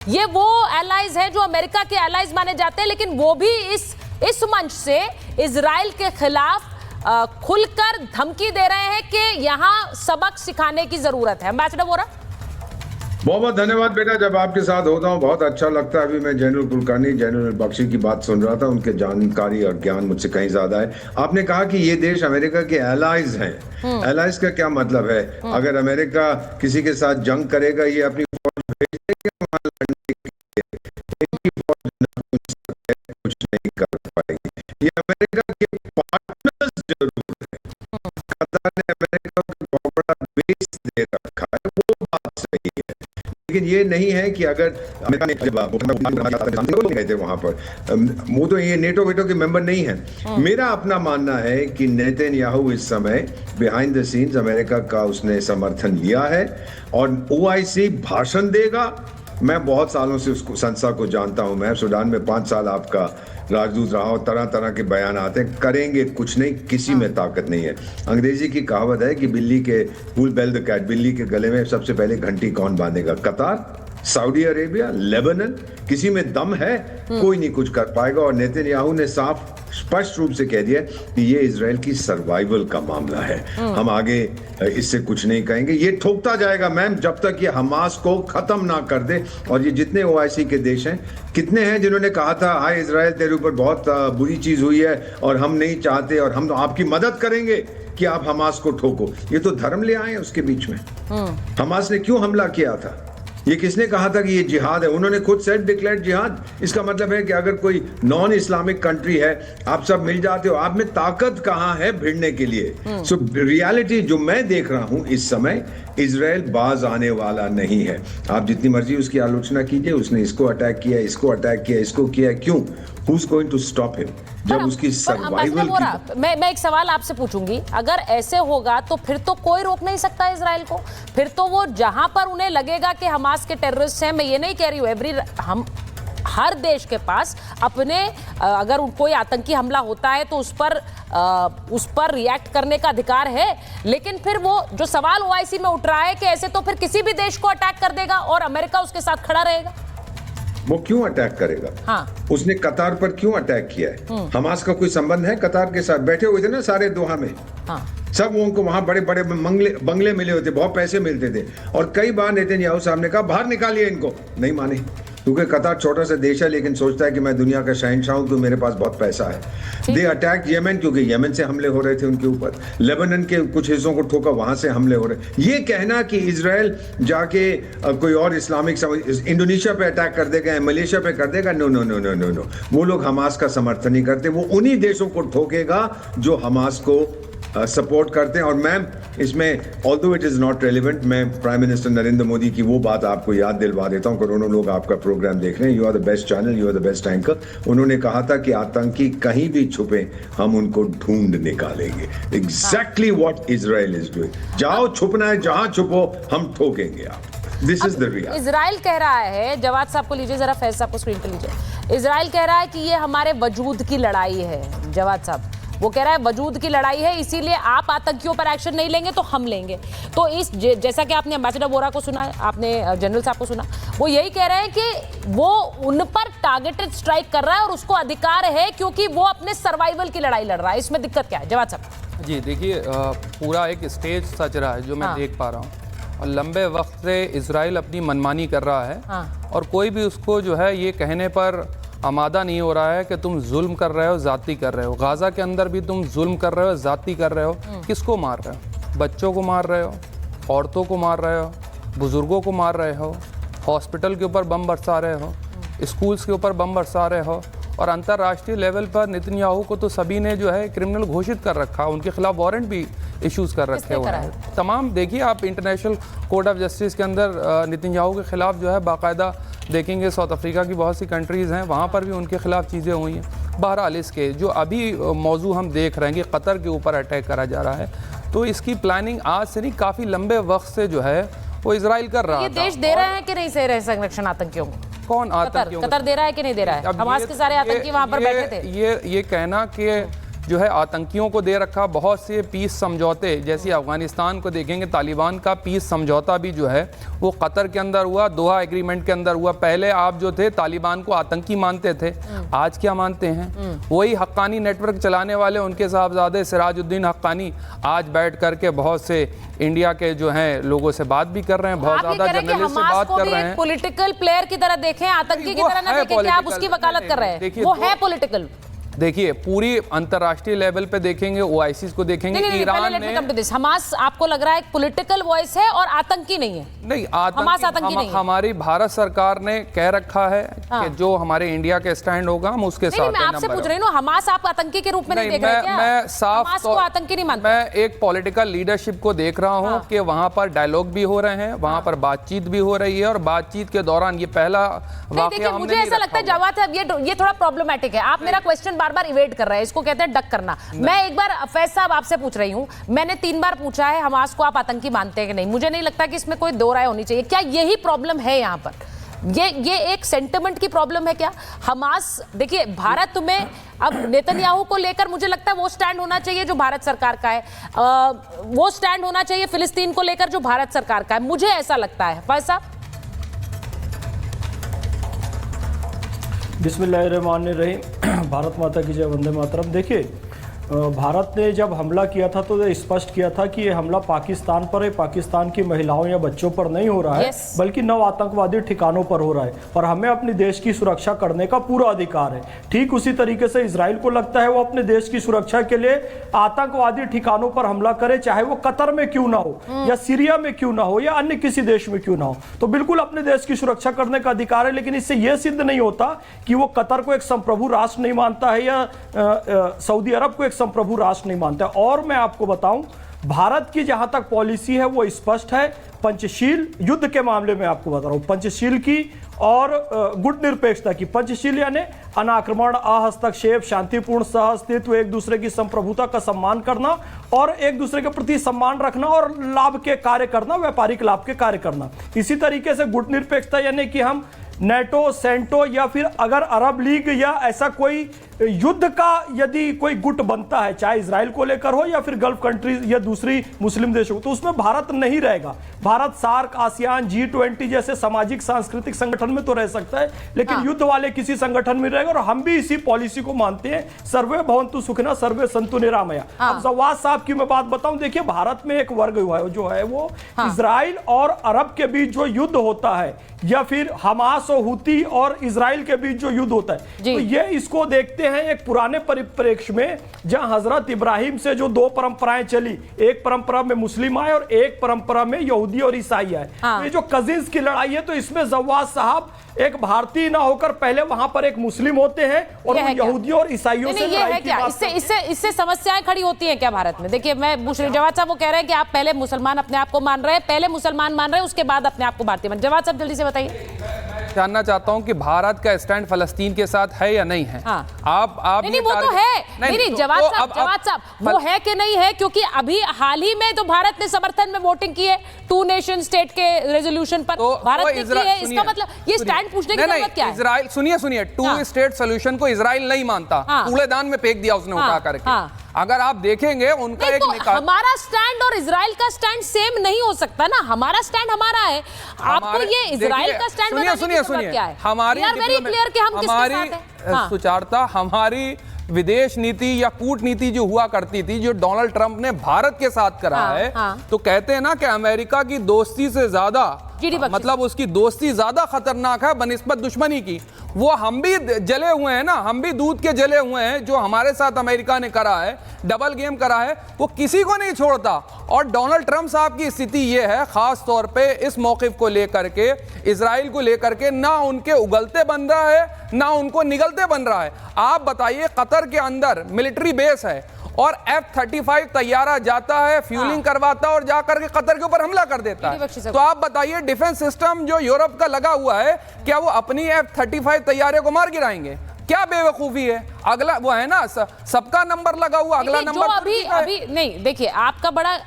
ये वो एलाइज है जो अमेरिका के एलाइज माने जाते हैं, लेकिन वो भी इस मंच से इजराइल के खिलाफ खुलकर धमकी दे रहे हैं कि यहां सबक सिखाने की जरूरत है। एम्बेसडर वोरा, बहुत बहुत धन्यवाद बेटा। जब आपके साथ होता हूँ बहुत अच्छा लगता है। अभी मैं जनरल कुलकर्णी, जनरल बख्शी की बात सुन रहा था, उनके जानकारी और ज्ञान मुझसे कहीं ज्यादा है। आपने कहा कि ये देश अमेरिका के एलाइज हैं। एलाइज का क्या मतलब है? अगर अमेरिका किसी के साथ जंग करेगा, ये अपनी फौज भेज देगा वहां लड़ने के लिए, इनकी फौज कुछ नहीं कर पाएगी। ये अमेरिका के पार्टनर्स जरूर है। कतर ने अमेरिका को बहुत बड़ा बेस दे रखा है, वो बात सही है, लेकिन ये नहीं है कि अगर गए थे वहां पर, वो तो ये नेटो वेटो के मेंबर नहीं है। मेरा अपना मानना है कि नेतन्याहू इस समय बिहाइंड द सीन्स अमेरिका का उसने समर्थन लिया है और ओआईसी भाषण देगा। मैं बहुत सालों से उसको संस्था को जानता हूं। मैं सूडान में 5 साल आपका राजदूत रहा हूं। तरह तरह के बयान आते हैं, करेंगे कुछ नहीं, किसी में ताकत नहीं है। अंग्रेजी की कहावत है कि बिल्ली के हुल बेल द कैट, बिल्ली के गले में सबसे पहले घंटी कौन बांधेगा? कतार, सऊदी अरेबिया, लेबनान, किसी में दम है? कोई नहीं कुछ कर पाएगा। और नेतन्याहू ने साफ स्पष्ट रूप से कह दिया कि ये इजराइल की सर्वाइवल का मामला है, हम आगे इससे कुछ नहीं कहेंगे। ये ठोकता जाएगा मैम जब तक ये हमास को खत्म ना कर दे। और ये जितने ओआईसी के देश हैं, कितने हैं जिन्होंने कहा था हाय इजराइल तेरे ऊपर बहुत बुरी चीज हुई है और हम नहीं चाहते और हम आपकी मदद करेंगे कि आप हमास को ठोको। ये तो धर्म ले आए उसके बीच में। हमास ने क्यों हमला किया था? ये किसने कहा था कि ये जिहाद है? उन्होंने खुद सेल्फ डिक्लेयर्ड जिहाद। इसका मतलब है कि अगर कोई नॉन इस्लामिक कंट्री है, आप सब मिल जाते हो, आप में ताकत कहां है भिड़ने के लिए? सो रियलिटी जो मैं देख रहा हूं इस समय, इजराइल बाज आने वाला नहीं है। आप जितनी मर्जी उसकी आलोचना कीजिए, उसने इसको अटैक किया, इसको अटैक किया, इसको किया, क्यों? Who's going to stop him? जब उसकी सर्वाइवल की... मैं एक सवाल आपसे पूछूंगी, अगर ऐसे होगा तो फिर तो कोई रोक नहीं सकता इजराइल को। फिर तो वो जहां पर उन्हें लगेगा कि हमास के टेररिस्ट हैं, मैं ये नहीं कह रही हूं, हम हर देश के पास अपने अगर कोई आतंकी हमला होता है तो उस पर रिएक्ट करने का अधिकार है। लेकिन फिर वो जो सवाल ओआईसी में उठ रहा है कि ऐसे तो फिर किसी भी देश को अटैक कर देगा और अमेरिका उसके साथ खड़ा रहेगा। वो क्यों अटैक करेगा? हाँ। उसने कतार पर क्यों अटैक किया है? हमास का कोई संबंध है कतार के साथ? बैठे हुए थे ना सारे दोहा में। हाँ। सब उनको वहां बड़े बड़े बंगले मिले होते, बहुत पैसे मिलते थे। और कई बार नेतन्याहू साहब ने कहा बाहर निकालिए इनको, नहीं माने, क्योंकि कतार छोटा सा देश है लेकिन सोचता है कि मैं दुनिया का शहंशाह हूं, तो मेरे पास बहुत पैसा है। दे अटैक येमेन, क्योंकि येमेन से हमले हो रहे थे उनके ऊपर। लेबनान के कुछ हिस्सों को ठोका, वहां से हमले हो रहे। ये कहना कि इजराइल जाके कोई और इस्लामिक इंडोनेशिया पे अटैक कर देगा, मलेशिया पे कर देगा, no no no no no no, वो लोग हमास का समर्थन नहीं करते। वो उन्हीं देशों को ठोकेगा जो हमास को सपोर्ट करते हैं। और मैम इसमें although it is not relevant, मैं प्राइम मिनिस्टर नरेंद्र मोदी की वो बात आपको याद दिलवा देता हूं। करोड़ों लोग आपका प्रोग्राम देख रहे हैं, you are the best channel, you are the best anchor. उन्होंने कहा था कि आतंकी कहीं भी छुपे हम उनको ढूंढ निकालेंगे। Exactly what Israel is doing. जाओ, छुपना है जहां छुपो, हम ठोकेंगे आप। This is the reality. Israel कह रहा है, जवाद साहब को लीजिए जरा, फैज साहब को स्क्रीन पे लीजिए। इजराइल कह रहा है कि ये हमारे वजूद की लड़ाई है। जवाद साहब वो कह रहा है वजूद की लड़ाई है, इसीलिए आप आतंकियों पर एक्शन नहीं लेंगे तो हम लेंगे। तो इस जैसा कि आपने एम्बेसडर वोरा को सुना, आपने जनरल साहब को सुना, वो यही कह रहे हैं कि वो उन पर टारगेटेड स्ट्राइक कर रहा है और उसको अधिकार है क्योंकि वो अपने सर्वाइवल की लड़ाई लड़ रहा है। इसमें दिक्कत क्या है जवाद साहब? जी देखिए, पूरा एक स्टेज सच रहा है जो मैं देख पा रहा हूँ, और लंबे वक्त से इजराइल अपनी मनमानी कर रहा है। और कोई भी उसको जो है ये कहने पर आमादा नहीं हो रहा है कि तुम जुल्म कर रहे हो, ज़ाती कर रहे हो। गाज़ा के अंदर भी तुम जुल्म कर रहे हो, ज़ाती कर रहे हो। किसको मार रहे हो? बच्चों को मार रहे हो, औरतों को मार रहे हो, बुज़ुर्गों को मार रहे हो, हॉस्पिटल के ऊपर बम बरसा रहे हो, स्कूल्स के ऊपर बम बरसा रहे हो। और अंतर्राष्ट्रीय लेवल पर नेतन्याहू को तो सभी ने जो है क्रिमिनल घोषित कर रखा, उनके खिलाफ वारंट भी इश्यूज़ कर रखे हुए हैं तमाम। देखिए आप इंटरनेशनल कोर्ट ऑफ जस्टिस के अंदर नेतन्याहू के खिलाफ जो है बाकायदा देखेंगे, साउथ अफ्रीका की बहुत सी कंट्रीज़ हैं, वहाँ पर भी उनके खिलाफ चीज़ें हुई हैं। बहरहाल इसके जो अभी मौजू हम देख रहे हैं कि कतर के ऊपर अटैक करा जा रहा है, तो इसकी प्लानिंग आज से नहीं, काफ़ी लंबे वक्त से जो है वो इजराइल कर रहा है। ये देश दे रहे हैं कि नहीं दे रहे संरक्षण आतंकियों को? कौन आतंकियों? कतर दे रहा है कि नहीं दे रहा है? हमास के सारे आतंकी वहाँ पर बैठे थे। ये कहना कि जो है आतंकियों को दे रखा। बहुत से पीस समझौते, जैसे अफगानिस्तान को देखेंगे, तालिबान का पीस समझौता भी जो है वो कतर के अंदर हुआ, दोहा एग्रीमेंट के अंदर हुआ। पहले आप जो थे तालिबान को आतंकी मानते थे, आज क्या मानते हैं? वही हक्कानी नेटवर्क चलाने वाले उनके साहबजादे सिराजुद्दीन हक्कानी आज बैठ करके बहुत से इंडिया के जो हैं लोगों से बात भी कर रहे हैं, बहुत ज्यादा जर्नलिस्ट से बात कर रहे हैं। पॉलिटिकल प्लेयर की तरह देखें, आतंकी की तरह ना देखें कि आप उसकी वकालत कर रहे हैं। वो है पॉलिटिकल। देखिए पूरी अंतर्राष्ट्रीय लेवल पे देखेंगे, ओआईसी को देखेंगे, ईरान ने हमास आपको लग रहा है एक पॉलिटिकल वॉइस है और आतंकी नहीं है? नहीं, आतंकी नहीं है। हमारी भारत सरकार ने कह रखा है कि जो हमारे इंडिया के स्टैंड होगा हम उसके साथ। मैं आपसे पूछ रही हूँ, हमास आप आतंकी के रूप में नहीं देख रहे क्या? मैं साफ को आतंकी नहीं मानता। मैं एक पॉलिटिकल लीडरशिप को देख रहा हूँ कि वहाँ पर डायलॉग भी हो रहे हैं, वहाँ पर बातचीत भी हो रही है, और बातचीत के दौरान ये पहला वाकया मुझे ऐसा लगता है जवाब साहब ये थोड़ा प्रॉब्लमैटिक है। आप मेरा क्वेश्चन बार बार इवेट कर रहे हैं, इसको कहते हैं डक करना। मैं एक बार फैज साहब आपसे पूछ रही हूं, मैंने 3 बार पूछा है हमास को आप आतंकी मानते हैं कि नहीं। मुझे नहीं लगता कि इसमें कोई दो राय होनी चाहिए। क्या यही प्रॉब्लम है यहाँ पर? ये एक सेंटिमेंट की प्रॉब्लम है क्या? हमास, देखिए भारत में अब नेतन्याहू को लेकर मुझे लगता है वो स्टैंड होना चाहिए जो भारत सरकार का है, वो स्टैंड होना चाहिए फिलिस्तीन को लेकर जो भारत सरकार का है। मुझे ऐसा लगता है। फैज साहब। बिस्मिल्लाहिर्रहमानिर्रहीम। भारत माता की जय, वंदे मातरम। देखिए भारत ने जब हमला किया था तो ये स्पष्ट किया था कि ये हमला पाकिस्तान पर है, पाकिस्तान की महिलाओं या बच्चों पर नहीं हो रहा है, बल्कि नव आतंकवादी ठिकानों पर हो रहा है, और हमें अपने देश की सुरक्षा करने का पूरा अधिकार है। ठीक उसी तरीके से इजराइल को लगता है वो अपने देश की सुरक्षा के लिए आतंकवादी ठिकानों पर हमला करे, चाहे वो कतर में क्यों ना हो, या सीरिया में क्यों ना हो, या अन्य किसी देश में क्यों ना हो। तो बिल्कुल अपने देश की सुरक्षा करने का अधिकार है, लेकिन इससे यह सिद्ध नहीं होता कि वो कतर को एक संप्रभु राष्ट्र नहीं मानता है या सऊदी अरब को एक संप्रभु राष्ट्र नहीं मानता है। और मैं आपको बताऊं, भारत की जहां तक पॉलिसी है वो स्पष्ट है। पंचशील युद्ध के मामले में आपको बता रहा हूं, पंचशील की और गुट निरपेक्षता की। पंचशील यानी अनाक्रमण, अहस्तक्षेप, शांतिपूर्ण सहअस्तित्व, एक दूसरे की संप्रभुता का सम्मान करना और एक दूसरे के प्रति सम्मान रखना और लाभ के कार्य करना, व्यापारिक लाभ के कार्य करना। इसी तरीके से गुट निरपेक्षता यानी कि हम नेटो, सेंटो या फिर अगर अरब लीग या ऐसा कोई युद्ध का यदि कोई गुट बनता है, चाहे इजराइल को लेकर हो या फिर गल्फ कंट्रीज या दूसरी मुस्लिम देशों, तो उसमें भारत नहीं रहेगा। भारत सार्क, आसियान, G20 जैसे सामाजिक सांस्कृतिक संगठन में तो रह सकता है, लेकिन युद्ध वाले किसी संगठन में रहेगा। और हम भी इसी पॉलिसी को मानते हैं, सर्वे भवन्तु सुखिनः सर्वे सन्तु निरामया। अब जवाद साहब की मैं बात बताऊं, देखिए भारत में एक वर्ग जो है वो इजराइल और अरब के बीच जो युद्ध होता है, या फिर हमास और हुती और इजराइल के बीच जो युद्ध होता है, तो ये इसको देखते हैं एक पुराने परिप्रेक्ष्य में, जहां हजरत इब्राहिम से जो 2 परंपराएं चली, एक परंपरा में मुस्लिम आए और एक परंपरा में यहूदी और ईसाई आए। तो ये जो कजिन्स की लड़ाई है, तो इसमें जवाद साहब एक भारतीय ना होकर पहले वहां पर एक मुस्लिम होते हैं और वो यहूदियों और ईसाइयों से लड़ाई की बात। इससे समस्याएं खड़ी होती हैं क्या भारत में? देखिए मैं पूछ रही, जवाद साहब वो कह रहे हैं कि आप पहले मुसलमान अपने आप को मान रहे हैं, पहले मुसलमान मान रहे हैं, उसके बाद अपने आप को भारतीय मान। जवाद साहब जल्दी से बताइए। जानना चाहता हूं कि भारत का स्टैंड फलस्तीन के साथ है या नहीं है? आप नहीं, वो तो है। नहीं, जवाद साहब वो है कि नहीं है? क्योंकि अभी हाल ही में तो भारत ने समर्थन में वोटिंग की है 2 नेशन स्टेट के रेजोल्यूशन पर। भारत ने की है, इसका मतलब ये स्टैंड पूछने की जरूरत क्या है? इजराइल, सुनिए 2 स्टेट सोल्यूशन को इजराइल नहीं मानता, कूड़ेदान में फेंक दिया उसने उठा करके। अगर आप देखेंगे उनका एक तो हमारा स्टैंड और इजराइल का स्टैंड सेम नहीं हो सकता ना। हमारा स्टैंड हमारा है, आपको ये इजराइल का स्टैंड बताने की जरूरत क्या है? हमारी वेरी क्लियर कि हम किसके साथ हैं। सुचारता, हमारी विदेश नीति या कूटनीति जो हुआ करती थी, जो डोनाल्ड ट्रंप ने भारत के साथ करा है, तो कहते हैं ना कि अमेरिका की दोस्ती से ज्यादा, मतलब उसकी दोस्ती ज्यादा खतरनाक है बनिस्बत दुश्मनी की। वो हम भी जले हुए हैं ना, हम भी दूध के जले हुए हैं। जो हमारे साथ अमेरिका ने करा है, डबल गेम करा है, वो किसी को नहीं छोड़ता। और डोनाल्ड ट्रंप साहब की स्थिति ये है, खास तौर पे इस मौक़िफ़ को लेकर के, इजराइल को लेकर के, ना उनके उगलते बन रहा है ना उनको निगलते बन रहा है। आप बताइए, कतर के अंदर मिलिट्री बेस है और F-35 तैयारा जाता है, फ्यूलिंग करवाता है और जाकर के कतर के ऊपर हमला कर देता है। तो आप बताइए, डिफेंस सिस्टम जो यूरोप का लगा हुआ है, क्या वो अपनी F-35 तैयारे को मार गिराएंगे? क्या बेवकूफी है? अगला वो है ना, सबका नंबर लगा हुआ, अगला नंबर अभी नहीं। देखिए आपका बड़ा,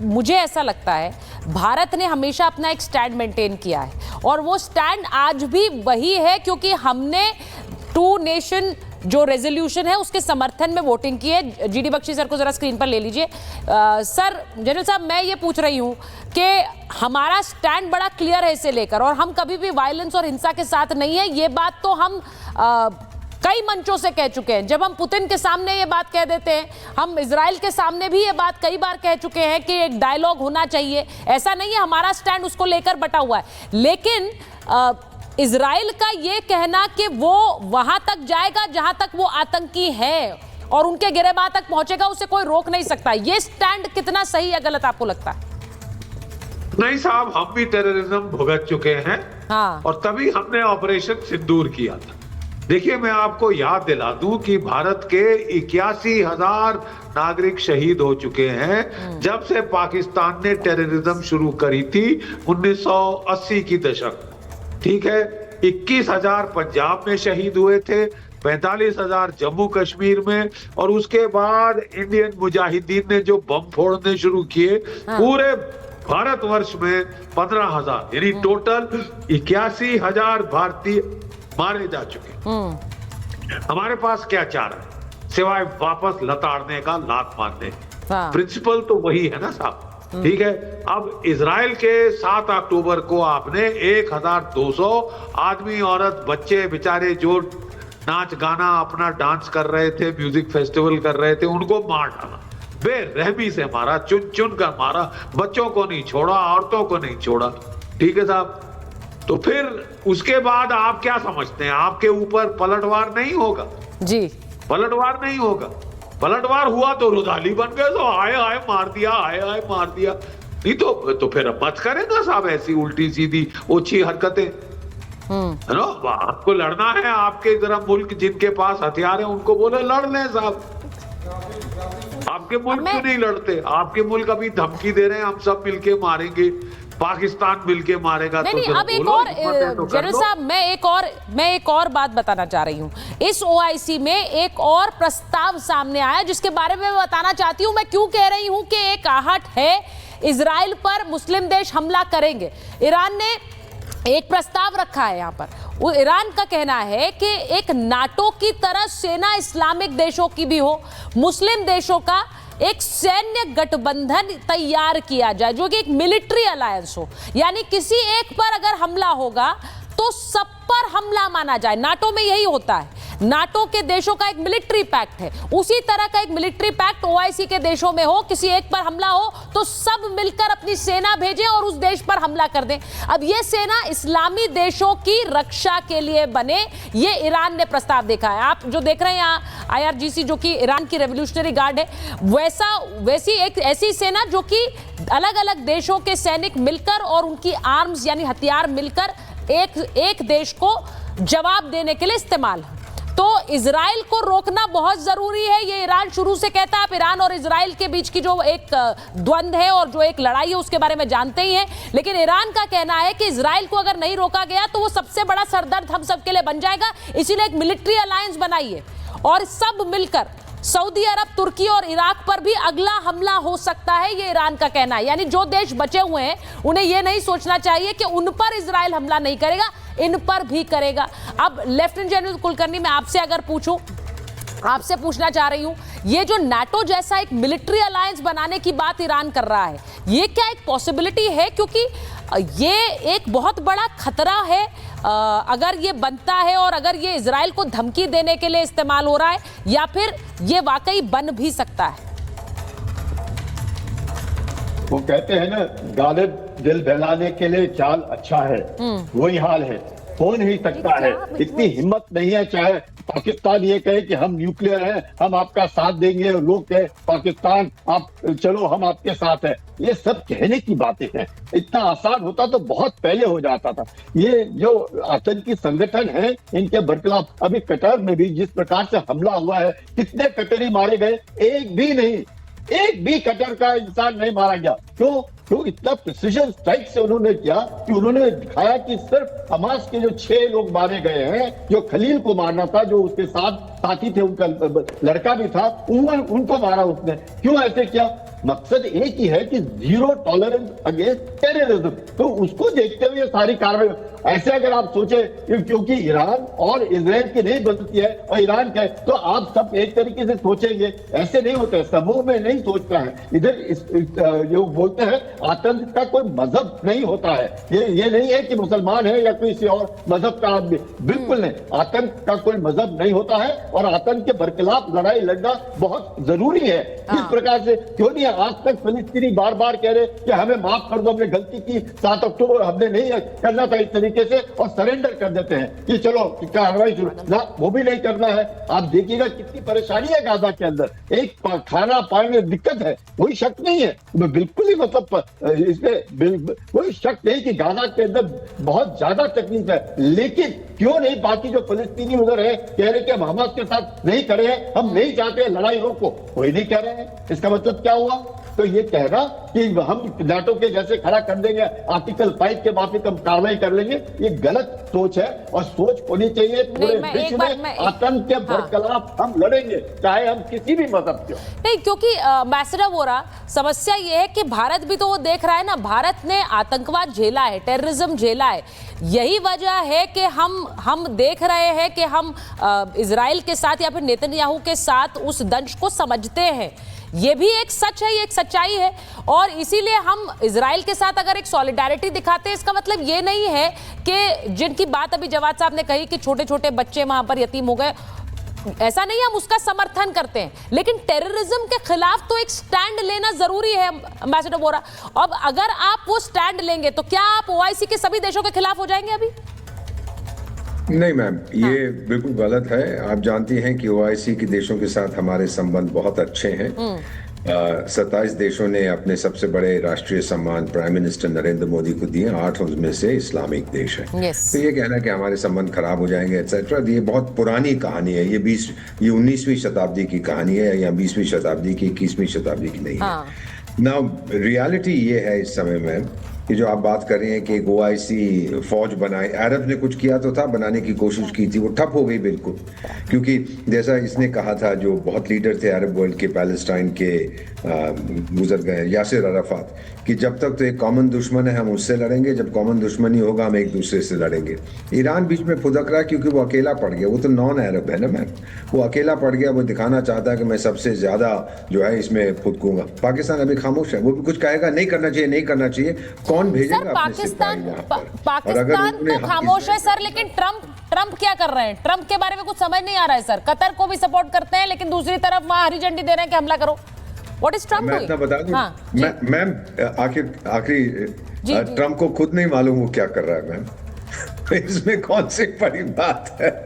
मुझे ऐसा लगता है भारत ने हमेशा अपना एक स्टैंड मेंटेन किया है और वो स्टैंड आज भी वही है, क्योंकि हमने 2 नेशन जो रेजोल्यूशन है उसके समर्थन में वोटिंग की है। जीडी बख्शी सर को जरा स्क्रीन पर ले लीजिए। सर, जनरल साहब, मैं ये पूछ रही हूँ कि हमारा स्टैंड बड़ा क्लियर है इसे लेकर, और हम कभी भी वायलेंस और हिंसा के साथ नहीं है। ये बात तो हम कई मंचों से कह चुके हैं। जब हम पुतिन के सामने ये बात कह देते हैं, हम इजराइल के सामने भी ये बात कई बार कह चुके हैं कि एक डायलॉग होना चाहिए। ऐसा नहीं है हमारा स्टैंड उसको लेकर बटा हुआ है, लेकिन इजराइल का ये कहना कि वो वहां तक जाएगा जहां तक वो आतंकी है और उनके गिरेबान तक पहुंचेगा, उसे कोई रोक नहीं सकता, ये स्टैंड कितना सही या गलत आपको लगता है? नहीं साहब, हम भी टेररिज्म भुगत चुके हैं। हाँ। और तभी हमने ऑपरेशन सिंदूर किया था। देखिए, मैं आपको याद दिला दूं कि भारत के 81,000 नागरिक शहीद हो चुके हैं जब से पाकिस्तान ने टेररिज्म शुरू करी थी 1980 की दशक। ठीक है, 21,000 पंजाब में शहीद हुए थे, 45,000 जम्मू कश्मीर में, और उसके बाद इंडियन मुजाहिदीन ने जो बम फोड़ने शुरू किए पूरे भारतवर्ष में 15,000, यानी टोटल 81,000 भारतीय मारे जा चुके। हमारे पास क्या चारा है सिवाय वापस लताड़ने का, लात मारने। प्रिंसिपल तो वही है ना साहब। ठीक है, अब इजराइल के 7 अक्टूबर को आपने 1,200 आदमी, औरत, बच्चे बेचारे जो नाच गाना अपना डांस कर रहे थे, म्यूजिक फेस्टिवल कर रहे थे, उनको मार डाला, बेरहमी से मारा, चुन चुन कर मारा, बच्चों को नहीं छोड़ा, औरतों को नहीं छोड़ा। ठीक है साहब, तो फिर उसके बाद आप क्या समझते हैं आपके ऊपर पलटवार नहीं होगा? जी, पलटवार नहीं होगा। पलटवार हुआ तो रुदाली बन गए, तो आए आए मार दिया, आए आए मार दिया। नहीं तो फिर मत करेगा साहब ऐसी उल्टी सीधी ओछी हरकतें, है ना। आपको लड़ना है, आपके जरा मुल्क जिनके पास हथियार है उनको बोले लड़ लें साहब। आपके मुल्क क्यों नहीं लड़ते? आपके मुल्क अभी धमकी दे रहे हैं हम सब मिलके मारेंगे, पाकिस्तान मिलके मारेगा। नहीं, अब एक और जनरल साहब, मैं एक और बात बताना चाह रही हूँ। इस ओआईसी में एक और प्रस्ताव सामने आया जिसके बारे में मैं बताना चाहती हूँ। मैं क्यों कह रही हूँ कि एक आहट है, इजराइल पर मुस्लिम देश हमला करेंगे। ईरान ने एक प्रस्ताव रखा है यहाँ पर। वो ईरान का कहना है कि एक नाटो की तरह सेना इस्लामिक देशों की भी हो, मुस्लिम देशों का एक सैन्य गठबंधन तैयार किया जाए जो कि एक मिलिट्री अलायंस हो, यानी किसी एक पर अगर हमला होगा तो सब पर हमला माना जाए। नाटो में यही होता है, नाटो के देशों का एक मिलिट्री पैक्ट है, उसी तरह का एक मिलिट्री पैक्ट ओआईसी के देशों में हो, किसी एक पर हमला हो तो सब मिलकर अपनी सेना भेजें और उस देश पर हमला कर दें। अब ये सेना इस्लामी देशों की रक्षा के लिए बने, ये ईरान ने प्रस्ताव देखा है। आप जो देख रहे हैं यहाँ IRGC जो कि ईरान की रेवोल्यूशनरी गार्ड है, वैसी एक ऐसी सेना जो कि अलग अलग देशों के सैनिक मिलकर और उनकी आर्म्स यानी हथियार मिलकर एक देश को जवाब देने के लिए इस्तेमाल है। तो इजराइल को रोकना बहुत जरूरी है, ये ईरान शुरू से कहता है। आप ईरान और इजराइल के बीच की जो एक द्वंद्व है और जो एक लड़ाई है उसके बारे में जानते ही हैं, लेकिन ईरान का कहना है कि इजराइल को अगर नहीं रोका गया तो वो सबसे बड़ा सरदर्द हम सबके लिए बन जाएगा, इसीलिए एक मिलिट्री अलायंस बनाइए और सब मिलकर सऊदी अरब, तुर्की और इराक पर भी अगला हमला हो सकता है, ये ईरान का कहना है। यानी जो देश बचे हुए हैं उन्हें यह नहीं सोचना चाहिए कि उन पर इजराइल हमला नहीं करेगा, इन पर भी करेगा। अब लेफ्टिनेंट जनरल कुलकर्णी, मैं आपसे अगर पूछूं, आपसे पूछना चाह रही हूं, ये जो नाटो जैसा एक मिलिट्री अलायंस बनाने की बात ईरान कर रहा है, ये क्या एक पॉसिबिलिटी है? क्योंकि ये एक बहुत बड़ा खतरा है अगर ये बनता है और अगर ये इजराइल को धमकी देने के लिए इस्तेमाल हो रहा है, या फिर ये वाकई बन भी सकता है। वो कहते हैं ना, गालिब दिल बहलाने के लिए चाल अच्छा है, वही हाल है, हो नहीं सकता है। इतनी हिम्मत नहीं है, चाहे पाकिस्तान ये कहे कि हम न्यूक्लियर हैं, हम आपका साथ देंगे, और लोग कहे पाकिस्तान आप चलो हम आपके साथ हैं, ये सब कहने की बातें हैं। इतना आसान होता तो बहुत पहले हो जाता था। ये जो आतंकी संगठन है इनके बरखिलाफ अभी कतर में भी जिस प्रकार से हमला हुआ है, कितने कतरी मारे गए, एक भी नहीं, एक भी कतर का इंसान नहीं मारा गया। क्यों? तो इतना प्रिसीजन स्ट्राइक से उन्होंने किया कि उन्होंने दिखाया कि सिर्फ हमास के जो 6 लोग मारे गए हैं, जो खलील को मारना था, जो उसके साथ साथी थे, उनका लड़का भी था, उनको मारा उसने। क्यों ऐसे किया? मकसद एक ही है कि जीरो टॉलरेंस अगेंस्ट टेररिज्म। तो उसको देखते हुए सारी कार्रवाई। ऐसे अगर आप सोचे क्योंकि ईरान और इजराइल की नहीं गलती है और ईरान का है, तो आप सब एक तरीके से सोचेंगे। ऐसे नहीं होता है, समूह में नहीं सोचता है। इधर जो बोलते हैं आतंक का कोई मजहब नहीं होता है। ये नहीं है कि मुसलमान है या किसी और मजहब का आदमी, बिल्कुल नहीं। आतंक का कोई मजहब नहीं होता है और आतंक के बरखिलाफ लड़ाई लड़ना बहुत जरूरी है। इस प्रकार से क्यों नहीं आज तक फिलिस्तीनी बार बार कह रहे कि हमें माफ कर दो, हमने गलती की, 7 अक्टूबर हमने नहीं करना था इस तरीके से, और सरेंडर कर देते हैं कि चलो कार्रवाई शुरू ना, वो भी नहीं करना है। आप देखिएगा कितनी परेशानी है गाजा के अंदर, एक खाना पानी में दिक्कत है, कोई शक नहीं है, बिल्कुल ही मतलब इसमें कोई शक नहीं कि गाजा के अंदर बहुत ज्यादा तकलीफ है। लेकिन क्यों नहीं बाकी जो फिलिस्तीनी उधर है कह रहे कि हम हमास के साथ नहीं खड़े हैं, हम नहीं चाहते लड़ाई रोको, कोई नहीं कह रहे हैं। इसका मतलब क्या हुआ? तो ये कहना कि हम नाटो के जैसे खड़ा कर देंगे, आर्टिकल 5 के मुताबिक हम कार्रवाई कर लेंगे, ये गलत सोच है। और सोच होनी चाहिए पूरे विश्व में आतंक के बरखिलाफ हम लड़ेंगे, चाहे हम किसी भी मजहब के हो। नहीं, क्योंकि एम्बेसडर वोरा, समस्या ये है कि भारत भी तो वो देख रहा है ना, भारत ने आतंकवाद झेला है, टेररिज्म झेला है। यही वजह है कि हम देख रहे हैं कि हम इजराइल के साथ या फिर नेतन्याहू के साथ उस दंश को समझते हैं। ये भी एक सच है, ये एक सच्चाई है, और इसीलिए हम इजराइल के साथ अगर एक सॉलिडारिटी दिखाते हैं, इसका मतलब ये नहीं है कि जिनकी बात अभी जवाद साहब ने कही कि छोटे छोटे बच्चे वहां पर यतीम हो गए, ऐसा नहीं, हम उसका समर्थन करते हैं, लेकिन टेररिज्म के खिलाफ तो एक स्टैंड लेना जरूरी है एम्बेसडर वोरा। अब अगर आप वो स्टैंड लेंगे तो क्या आप ओआईसी के सभी देशों के खिलाफ हो जाएंगे अभी? नहीं मैम, ये बिल्कुल गलत है। आप जानती हैं कि ओआईसी के देशों के साथ हमारे संबंध बहुत अच्छे हैं। 27 देशों ने अपने सबसे बड़े राष्ट्रीय सम्मान प्राइम मिनिस्टर नरेंद्र मोदी को दिए, 8 उनमें से इस्लामिक देश है। तो ये कहना कि हमारे संबंध खराब हो जाएंगे एक्सेट्रा, ये बहुत पुरानी कहानी है। ये 19वीं शताब्दी की कहानी है, या 20वीं शताब्दी की, 21वीं शताब्दी की नहीं है। नाउ रियलिटी ये है इस समय में कि जो आप बात कर रहे हैं कि एक ओआईसी फौज बनाए, अरब ने कुछ किया तो था, बनाने की कोशिश की थी, वो ठप हो गई बिल्कुल। क्योंकि जैसा इसने कहा था, जो बहुत लीडर थे अरब वर्ल्ड के, पैलेस्टाइन के गुजर गए, यासिर अराफात, कि जब तक तो एक कॉमन दुश्मन है हम उससे लड़ेंगे, जब कॉमन दुश्मनी होगा हम एक दूसरे से लड़ेंगे। ईरान बीच में फुदक रहा क्योंकि वो अकेला पड़ गया, वो तो नॉन अरब है ना मैम, वो अकेला पड़ गया, वो दिखाना चाहता है कि मैं सबसे ज्यादा जो है इसमें फुदकूंगा। पाकिस्तान अभी खामोश है, वो भी कुछ कहेगा नहीं करना चाहिए, नहीं करना चाहिए, कौन भेजेगा? सर, पाकिस्तान तो खामोश है सर, लेकिन ट्रंप क्या कर रहे हैं? ट्रंप के बारे में कुछ समझ नहीं आ रहा है सर। कतर को भी सपोर्ट करते हैं, लेकिन दूसरी तरफ वहां हरी झंडी दे रहे हैं कि हमला करो। What is Trump मैं doing? इतना बता दूं मैम, आखिरी ट्रंप को खुद नहीं मालूम वो क्या कर रहा है मैम। इसमें कौन सी बड़ी बात है?